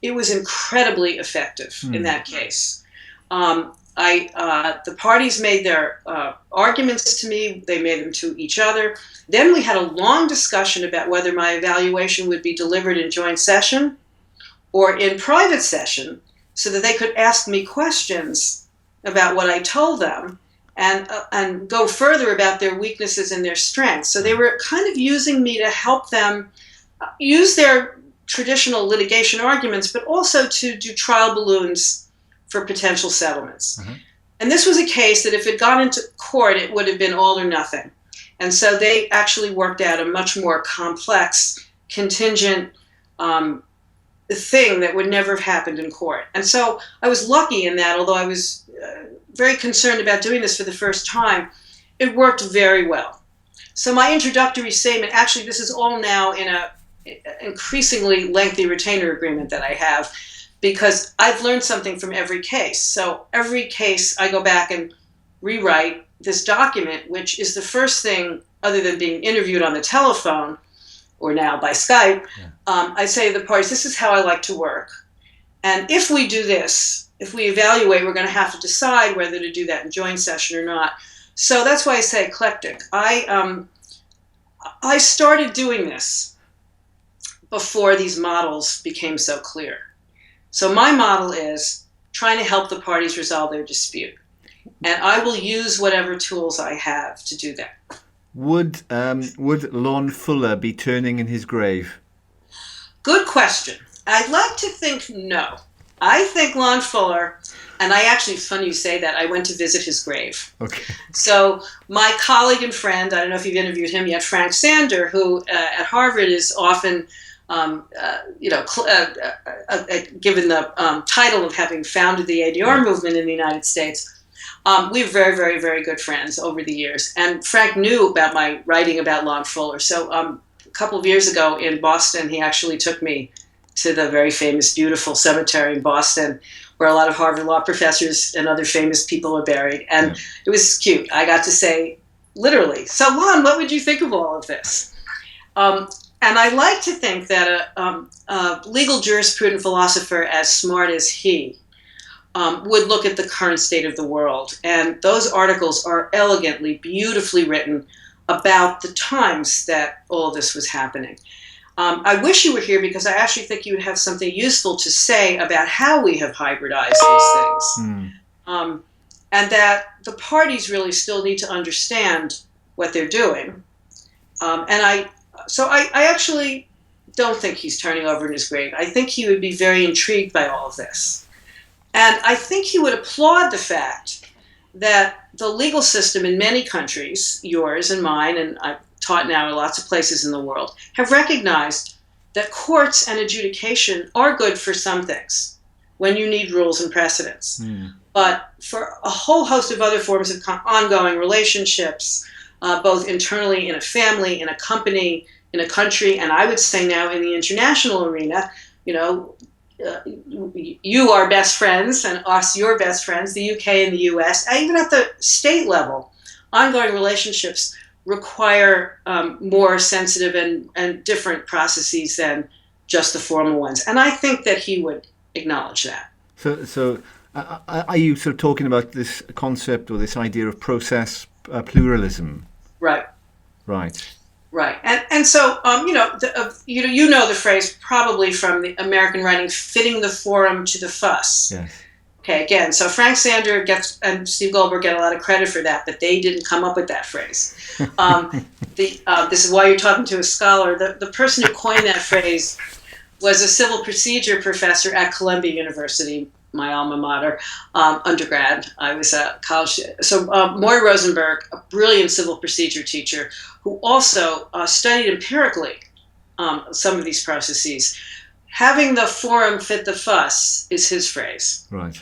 It was incredibly effective in that case. The parties made their arguments to me, they made them to each other. Then we had a long discussion about whether my evaluation would be delivered in joint session or in private session so that they could ask me questions about what I told them and go further about their weaknesses and their strengths. So they were kind of using me to help them use their traditional litigation arguments, but also to do trial balloons for potential settlements. And this was a case that if it got into court, it would have been all or nothing. And so they actually worked out a much more complex, contingent thing that would never have happened in court. And so I was lucky in that, although I was very concerned about doing this for the first time, it worked very well. So my introductory statement, actually this is all now in a increasingly lengthy retainer agreement that I have, because I've learned something from every case. So every case I go back and rewrite this document, which is the first thing, other than being interviewed on the telephone, or now by Skype, I say to the parties, this is how I like to work. And if we do this, if we evaluate, we're going to have to decide whether to do that in joint session or not. So that's why I say eclectic. I started doing this before these models became so clear. So my model is trying to help the parties resolve their dispute. And I will use whatever tools I have to do that. Would Lon Fuller be turning in his grave? Good question. I'd like to think no. I think Lon Fuller, and I actually, it's funny you say that, I went to visit his grave. Okay. So my colleague and friend, I don't know if you've interviewed him yet, Frank Sander, who at Harvard is often, given the title of having founded the ADR movement in the United States. We have very, very, very good friends over the years. And Frank knew about my writing about Lon Fuller. So a couple of years ago in Boston, he actually took me to the very famous, beautiful cemetery in Boston, where a lot of Harvard law professors and other famous people are buried. And it was cute. I got to say, literally, so Lon, what would you think of all of this? And I like to think that a legal jurisprudent philosopher as smart as he would look at the current state of the world. And those articles are elegantly, beautifully written about the times that all this was happening. I wish you were here because I actually think you would have something useful to say about how we have hybridized these things. And that the parties really still need to understand what they're doing. I actually don't think he's turning over in his grave. I think he would be very intrigued by all of this. And I think he would applaud the fact that the legal system in many countries, yours and mine, and I've taught now in lots of places in the world, have recognized that courts and adjudication are good for some things when you need rules and precedents. But for a whole host of other forms of ongoing relationships, both internally in a family, in a company, in a country, and I would say now in the international arena, you are best friends and us your best friends, the UK and the US, even at the state level, ongoing relationships require more sensitive and different processes than just the formal ones. And I think that he would acknowledge that. So are you sort of talking about this concept or this idea of process pluralism? Right. Right. Right. And so, you know the phrase probably from the American writing, fitting the forum to the fuss. Yes. Okay, again, so Frank Sander and Steve Goldberg get a lot of credit for that, but they didn't come up with that phrase. This is why you're talking to a scholar. The person who coined that phrase was a civil procedure professor at Columbia University, my alma mater, undergrad. I was at college. So Maury Rosenberg, a brilliant civil procedure teacher, who also studied empirically some of these processes. Having the forum fit the fuss is his phrase. Right.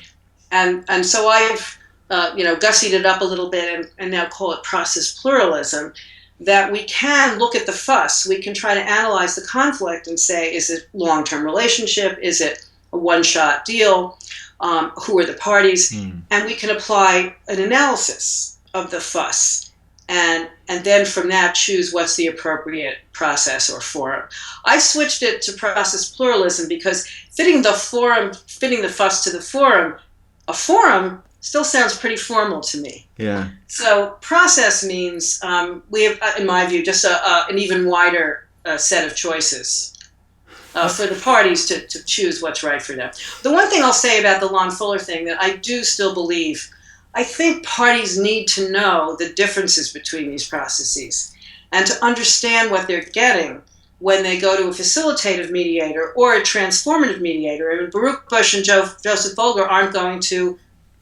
And so I've gussied it up a little bit and now call it process pluralism, that we can look at the fuss. We can try to analyze the conflict and say, is it long-term relationship? Is it a one-shot deal? Who are the parties? And we can apply an analysis of the fuss. And then from that choose what's the appropriate process or forum. I switched it to process pluralism because fitting the fuss to the forum, a forum still sounds pretty formal to me. Yeah. So process means we have, in my view, just an even wider set of choices for the parties to choose what's right for them. The one thing I'll say about the Lon Fuller thing that I do still believe, I think parties need to know the differences between these processes and to understand what they're getting when they go to a facilitative mediator or a transformative mediator. I mean, Baruch Bush and Joseph Vogler aren't going to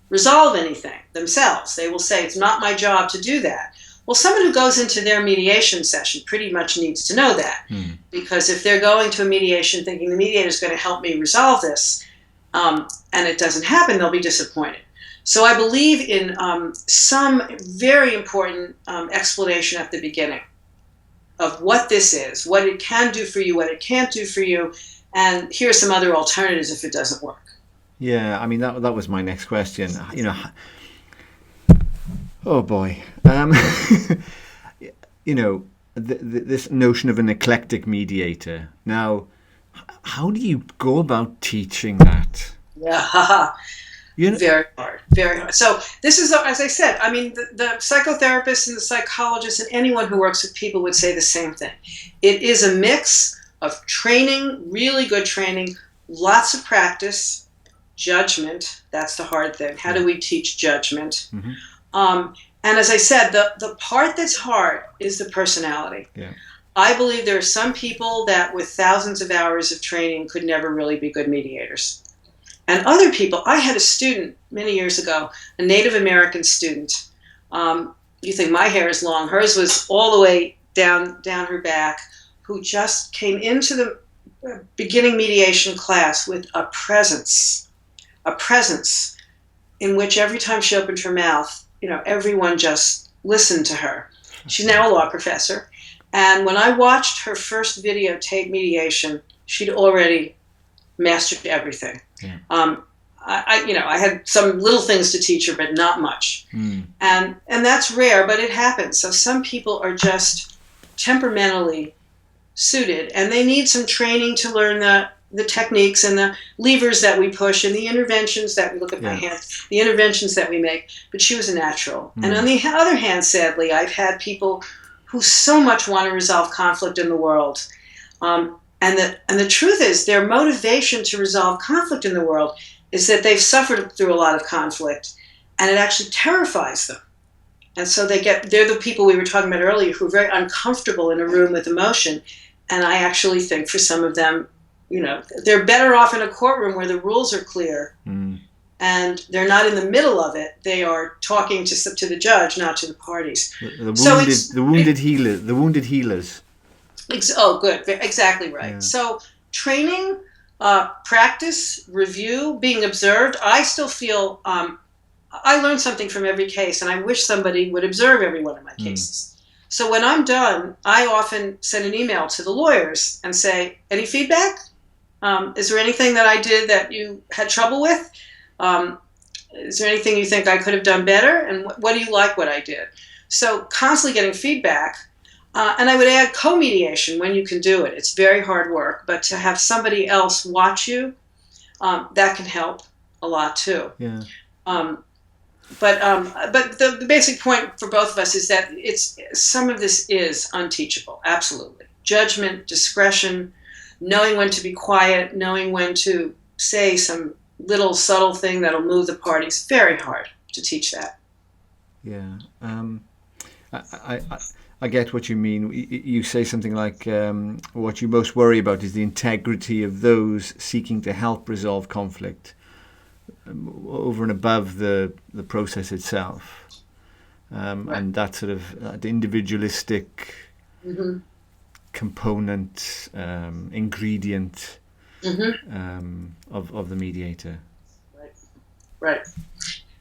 resolve anything themselves. They will say, it's not my job to do that. Well, someone who goes into their mediation session pretty much needs to know that. Because if they're going to a mediation thinking the mediator is going to help me resolve this, and it doesn't happen, they'll be disappointed. So I believe in some very important explanation at the beginning of what this is, what it can do for you, what it can't do for you, and here are some other alternatives if it doesn't work. Yeah, I mean, that was my next question. Oh boy. this notion of an eclectic mediator. Now, how do you go about teaching that? Yeah, You know, very hard, very hard. So this is, as I said, I mean, the psychotherapists and the psychologists and anyone who works with people would say the same thing. It is a mix of training, really good training, lots of practice, judgment. That's the hard thing. How do we teach judgment? And as I said, the part that's hard is the personality. Yeah. I believe there are some people that with thousands of hours of training could never really be good mediators. And other people, I had a student many years ago, a Native American student. You think my hair is long. Hers was all the way down her back, who just came into the beginning mediation class with a presence in which every time she opened her mouth, everyone just listened to her. She's now a law professor. And when I watched her first videotape mediation, she'd already mastered everything. Yeah. I had some little things to teach her, but not much. And that's rare, but it happens. So some people are just temperamentally suited, and they need some training to learn the techniques and the levers that we push and the interventions that we look at my hands, the interventions that we make. But she was a natural. And on the other hand, sadly, I've had people who so much want to resolve conflict in the world. And the truth is, their motivation to resolve conflict in the world is that they've suffered through a lot of conflict, and it actually terrifies them. And so they're the people we were talking about earlier who are very uncomfortable in a room with emotion. And I actually think for some of them, they're better off in a courtroom where the rules are clear and they're not in the middle of it. They are talking to the judge, not to the parties. The wounded healers. Oh, good. Exactly right. Yeah. So training, practice, review, being observed. I still feel I learn something from every case, and I wish somebody would observe every one of my cases. So when I'm done, I often send an email to the lawyers and say, any feedback? Is there anything that I did that you had trouble with? Is there anything you think I could have done better? And what do you like what I did? So constantly getting feedback. And I would add co-mediation when you can do it. It's very hard work, but to have somebody else watch you, that can help a lot too. Yeah. But the basic point for both of us is that some of this is unteachable. Absolutely. Judgment, discretion, knowing when to be quiet, knowing when to say some little subtle thing that'll move the parties. Very hard to teach that. Yeah. I get what you mean. You say something like, what you most worry about is the integrity of those seeking to help resolve conflict over and above the process itself. Right. And that sort of the individualistic component, ingredient of the mediator. Right.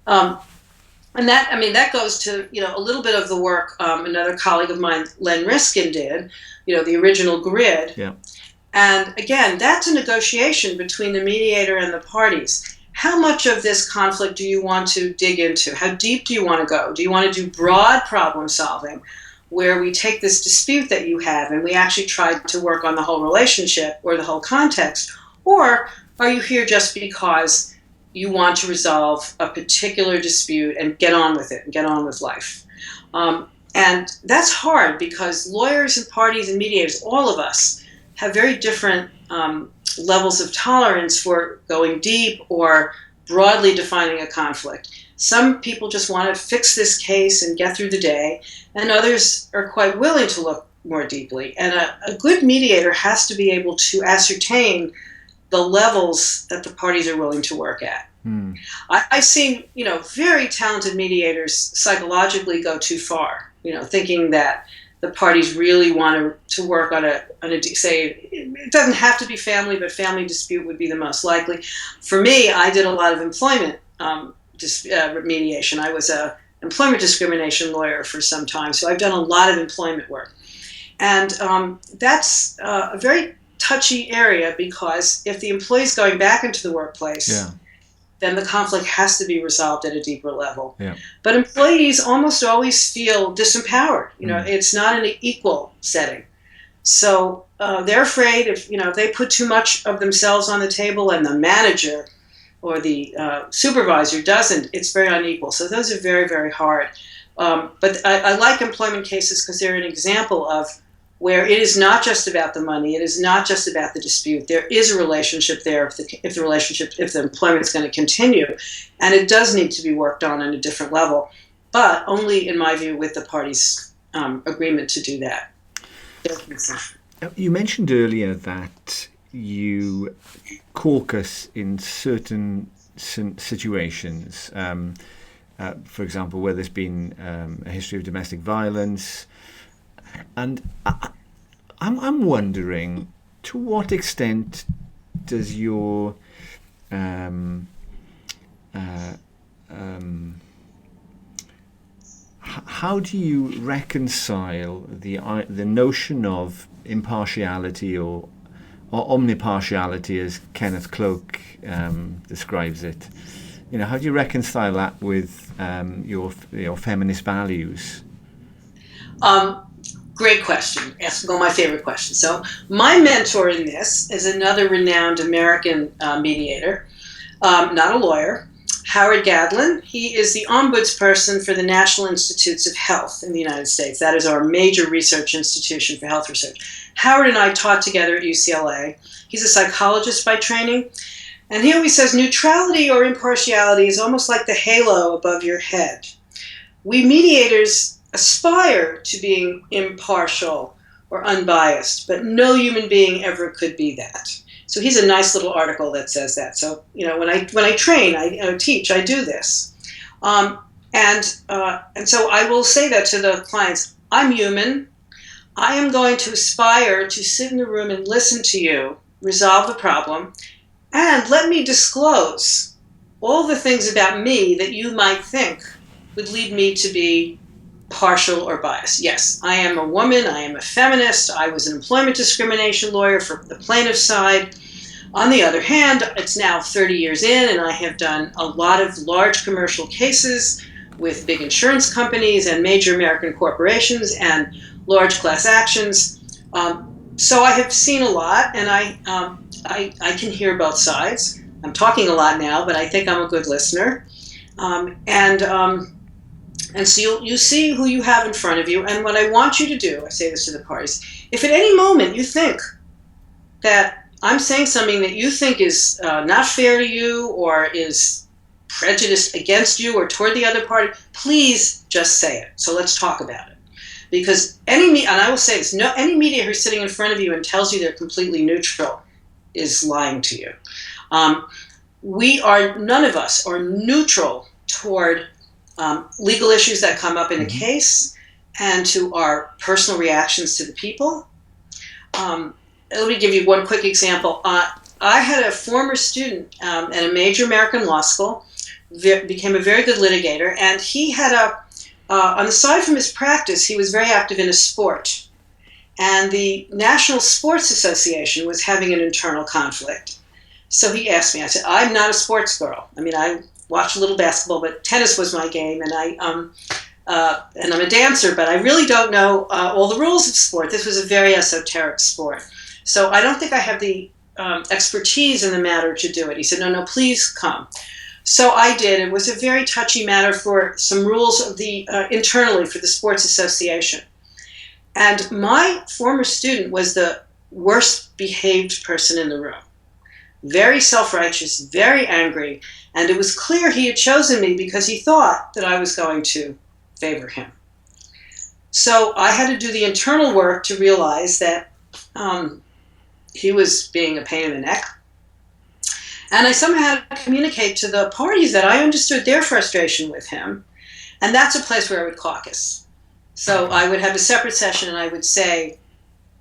And that goes to, a little bit of the work another colleague of mine, Len Riskin, did, the original grid. Yeah. And again, that's a negotiation between the mediator and the parties. How much of this conflict do you want to dig into? How deep do you want to go? Do you want to do broad problem solving, where we take this dispute that you have and we actually try to work on the whole relationship or the whole context? Or are you here just because you want to resolve a particular dispute and get on with it and get on with life? And that's hard because lawyers and parties and mediators, all of us, have very different levels of tolerance for going deep or broadly defining a conflict. Some people just want to fix this case and get through the day, and others are quite willing to look more deeply. And a good mediator has to be able to ascertain the levels that the parties are willing to work at. I've seen, very talented mediators psychologically go too far, thinking that the parties really want to work on say, it doesn't have to be family, but family dispute would be the most likely. For me, I did a lot of employment mediation. I was a employment discrimination lawyer for some time, so I've done a lot of employment work. And that's a very touchy area because if the employee's going back into the workplace, then the conflict has to be resolved at a deeper level. Yeah. But employees almost always feel disempowered. It's not an equal setting. So they're afraid if they put too much of themselves on the table and the manager or the supervisor doesn't, it's very unequal. So those are very, very hard. But I like employment cases because they're an example of where it is not just about the money, it is not just about the dispute. There is a relationship there if the employment is going to continue, and it does need to be worked on a different level, but only, in my view, with the parties' agreement to do that. You mentioned earlier that you caucus in certain situations, for example, where there's been a history of domestic violence. And I'm wondering, to what extent does your how do you reconcile the notion of impartiality or omnipartiality, as Kenneth Cloak describes it? How do you reconcile that with your feminist values? Great question. Ask one of my favorite questions. So my mentor in this is another renowned American mediator, not a lawyer, Howard Gadlin. He is the ombudsperson for the National Institutes of Health in the United States. That is our major research institution for health research. Howard and I taught together at UCLA. He's a psychologist by training. And he always says neutrality or impartiality is almost like the halo above your head. We mediators aspire to being impartial or unbiased, but no human being ever could be that. So he's a nice little article that says that. So when I train, I teach, I do this, and so I will say that to the clients. I'm human. I am going to aspire to sit in the room and listen to you, resolve the problem, and let me disclose all the things about me that you might think would lead me to be partial or biased. Yes, I am a woman, I am a feminist, I was an employment discrimination lawyer for the plaintiff's side. On the other hand, it's now 30 years in and I have done a lot of large commercial cases with big insurance companies and major American corporations and large class actions. So I have seen a lot, and I can hear both sides. I'm talking a lot now, but I think I'm a good listener. And so you see who you have in front of you. And what I want you to do, I say this to the parties, if at any moment you think that I'm saying something that you think is not fair to you or is prejudiced against you or toward the other party, please just say it. So let's talk about it. Because and I will say this, any mediator who's sitting in front of you and tells you they're completely neutral is lying to you. None of us are neutral toward legal issues that come up in a case and to our personal reactions to the people. Let me give you one quick example. I had a former student at a major American law school, became a very good litigator, and he had on the side from his practice, he was very active in a sport. And the National Sports Association was having an internal conflict. So he asked me, I said, I'm not a sports girl. I mean, I watched a little basketball, but tennis was my game, and I'm a dancer, but I really don't know all the rules of sport. This was a very esoteric sport. So I don't think I have the expertise in the matter to do it. He said, no, please come. So I did. It was a very touchy matter for some rules of the internally for the Sports Association. And my former student was the worst behaved person in the room. Very self-righteous, very angry, and it was clear he had chosen me because he thought that I was going to favor him. So I had to do the internal work to realize that he was being a pain in the neck. And I somehow had to communicate to the parties that I understood their frustration with him, and that's a place where I would caucus. So I would have a separate session and I would say,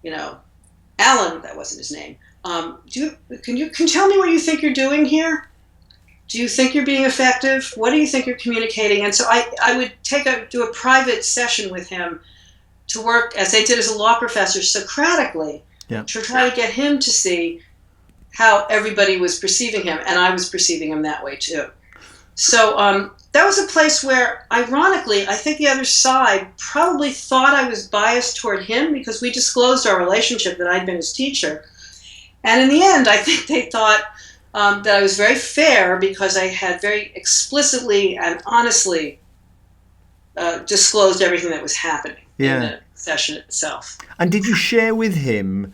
Alan, that wasn't his name, can you tell me what you think you're doing here? Do you think you're being effective? What do you think you're communicating? And so I would do a private session with him to work, as I did as a law professor, Socratically, to try to get him to see how everybody was perceiving him, and I was perceiving him that way too. So that was a place where, ironically, I think the other side probably thought I was biased toward him because we disclosed our relationship, that I'd been his teacher. And in the end, I think they thought that I was very fair because I had very explicitly and honestly disclosed everything that was happening in the session itself. And did you share with him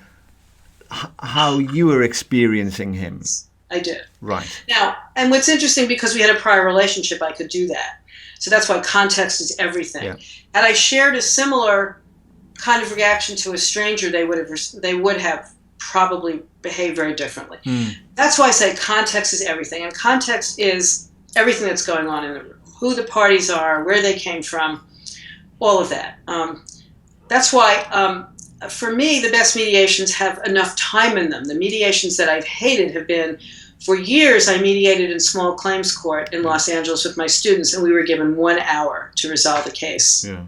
how you were experiencing him? I did. Right. Now, and what's interesting, because we had a prior relationship, I could do that. So that's why context is everything. Yeah. Had I shared a similar kind of reaction to a stranger, they would have probably behaved very differently. That's why I say context is everything. And context is everything that's going on in the room. Who the parties are, where they came from, all of that. That's why, for me, the best mediations have enough time in them. The mediations that I've hated have been, for years, I mediated in small claims court in Los Angeles with my students, and we were given 1 hour to resolve the case. Yeah.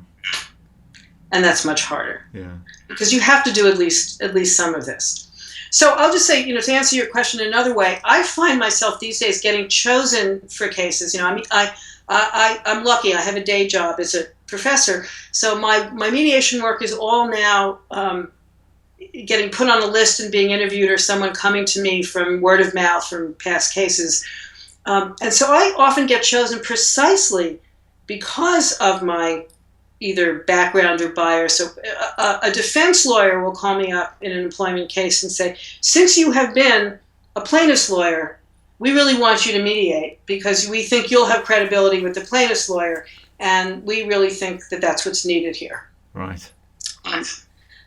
And that's much harder. Yeah. Because you have to do at least some of this. So I'll just say, to answer your question another way, I find myself these days getting chosen for cases. I'm lucky. I have a day job as a professor, so my mediation work is all now getting put on a list and being interviewed, or someone coming to me from word of mouth from past cases. And so I often get chosen precisely because of my either background or bias. So a defense lawyer will call me up in an employment case and say, since you have been a plaintiff's lawyer, we really want you to mediate because we think you'll have credibility with the plaintiff's lawyer, and we really think that that's what's needed here. Right.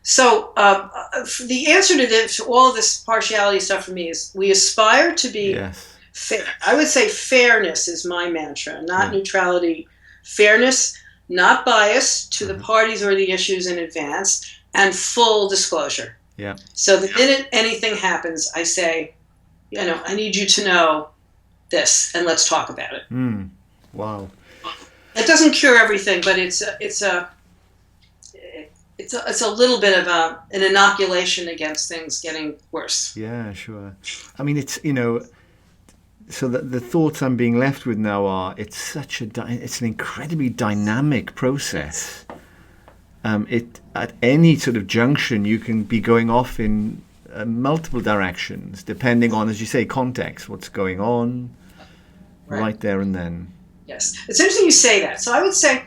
So the answer to all of this partiality stuff for me is we aspire to be fair. I would say fairness is my mantra, not neutrality. Fairness, not bias to the parties or the issues in advance, and full disclosure. Yeah. So the minute anything happens, I say, I need you to know this, and let's talk about it. Wow. It doesn't cure everything, but it's a little bit of an inoculation against things getting worse. Yeah, sure. I mean, it's so the thoughts I'm being left with now are it's an incredibly dynamic process. At any sort of junction, you can be going off in multiple directions, depending on, as you say, context, what's going on, right there and then. Yes, it's interesting you say that. So I would say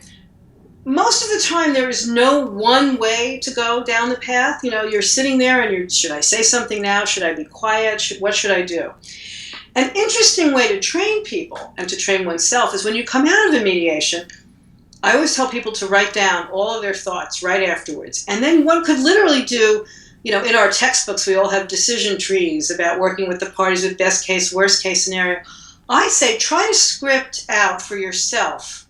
most of the time there is no one way to go down the path. You're sitting there and should I say something now? Should I be quiet? What should I do? An interesting way to train people and to train oneself is when you come out of a mediation, I always tell people to write down all of their thoughts right afterwards. And then one could literally do, in our textbooks, we all have decision trees about working with the parties with best case, worst case scenario. I say try to script out for yourself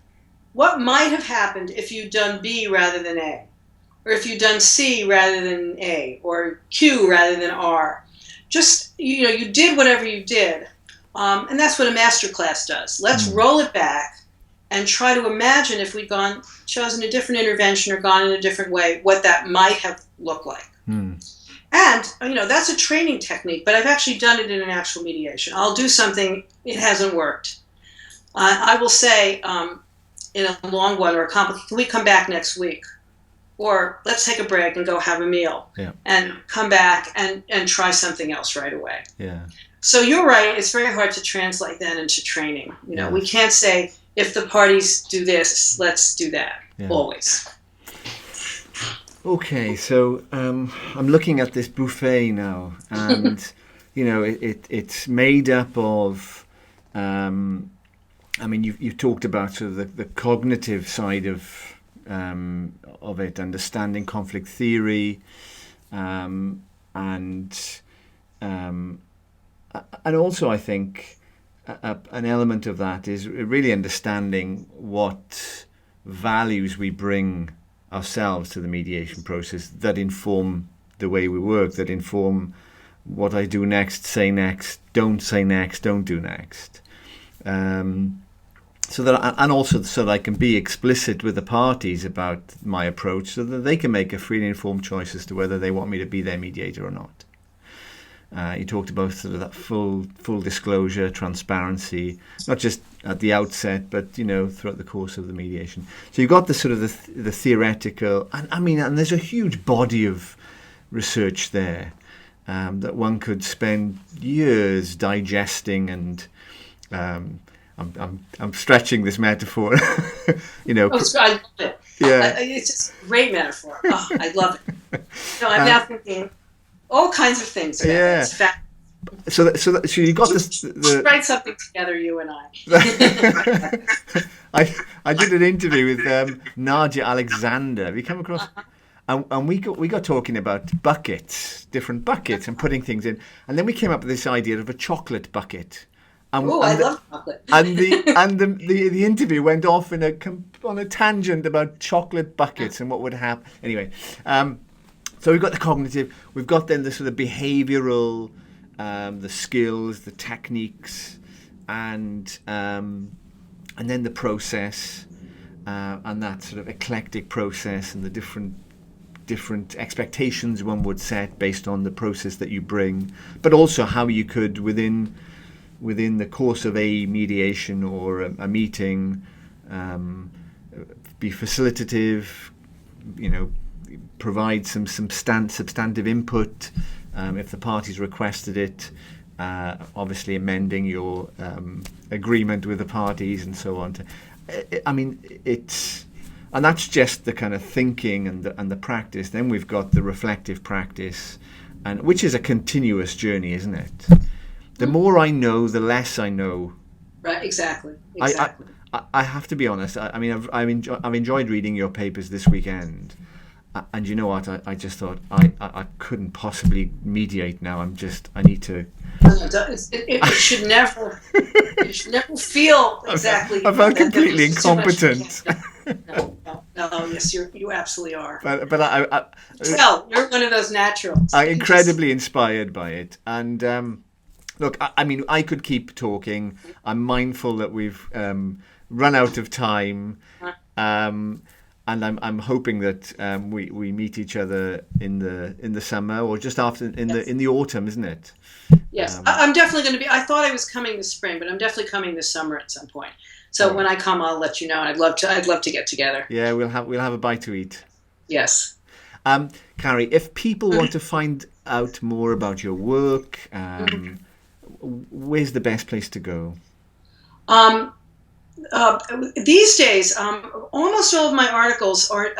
what might have happened if you'd done B rather than A, or if you'd done C rather than A, or Q rather than R. Just, you did whatever you did. And that's what a master class does. Let's roll it back and try to imagine if we'd chosen a different intervention or gone in a different way, what that might have looked like. And, that's a training technique, but I've actually done it in an actual mediation. I'll do something, it hasn't worked. I will say, in a long one or a complicated, can we come back next week? Or let's take a break and go have a meal and come back and try something else right away. Yeah. So you're right, it's very hard to translate that into training. We can't say, if the parties do this, let's do that, always. Okay, so I'm looking at this buffet now, and it's made up of. You've talked about sort of the cognitive side of it, understanding conflict theory, and also I think an element of that is really understanding what values we bring ourselves to the mediation process that inform the way we work, that inform what I do next, say next, don't say next, don't do next. So that I can be explicit with the parties about my approach so that they can make a freely informed choice as to whether they want me to be their mediator or not. You talked about sort of that full disclosure, transparency, not just at the outset, but throughout the course of the mediation. So you've got the sort of the theoretical, and there's a huge body of research there that one could spend years digesting, and I'm stretching this metaphor. I love it. Yeah, it's just a great metaphor. Oh, I love it. I'm now thinking all kinds of things about yeah. it. It's fact. So you got this. Let's write something together, you and I. I did an interview with Nadia Alexander. Have you come across? And we got talking about buckets, different buckets, and putting things in. And then we came up with this idea of a chocolate bucket. I love chocolate. And the interview went off on a tangent about chocolate buckets and what would happen. Anyway, so we've got the cognitive, we've got then the sort of behavioural, the skills, the techniques, and then the process, and that sort of eclectic process, and the different expectations one would set based on the process that you bring, but also how you could within the course of a mediation or a meeting be facilitative, provide some substantive input if the parties requested it, obviously amending your agreement with the parties and so on. And that's just the kind of thinking and the practice. Then we've got the reflective practice, and which is a continuous journey, isn't it? The more I know, the less I know. Right, exactly. I have to be honest. I've enjoyed reading your papers this weekend, and you know what? I just thought I couldn't possibly mediate now. I need to. It should never. You should never feel exactly. I felt completely incompetent. No. Yes, you absolutely are. But you're one of those naturals. I'm incredibly inspired by it, and. Look, I could keep talking. I'm mindful that we've run out of time, and I'm hoping that we meet each other in the summer or just after in the autumn, isn't it? Yes, I'm definitely going to be. I thought I was coming this spring, but I'm definitely coming this summer at some point. So when I come, I'll let you know. I'd love to get together. Yeah, we'll have a bite to eat. Yes. Carrie, if people want to find out more about your work. Where's the best place to go? These days, almost all of my articles are.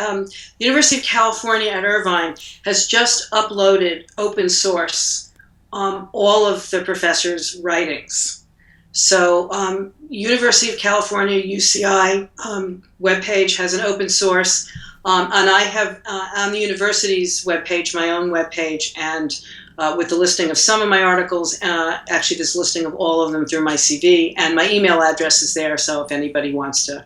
University of California at Irvine has just uploaded open source all of the professors' writings. So University of California, UCI webpage has an open source, and I have on the university's webpage my own webpage, and with the listing of some of my articles, actually this listing of all of them through my CV, and my email address is there, so if anybody wants to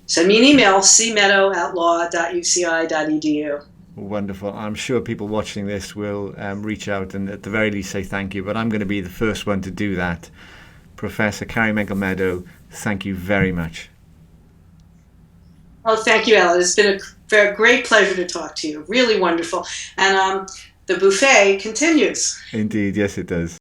send me an email, cmeadow@law.uci.edu. Wonderful. I'm sure people watching this will reach out and at the very least say thank you, but I'm going to be the first one to do that. Professor Carrie Menkel-Meadow, thank you very much. Oh, thank you, Ellen. It's been a great pleasure to talk to you. Really wonderful. And the buffet continues. Indeed, yes it does.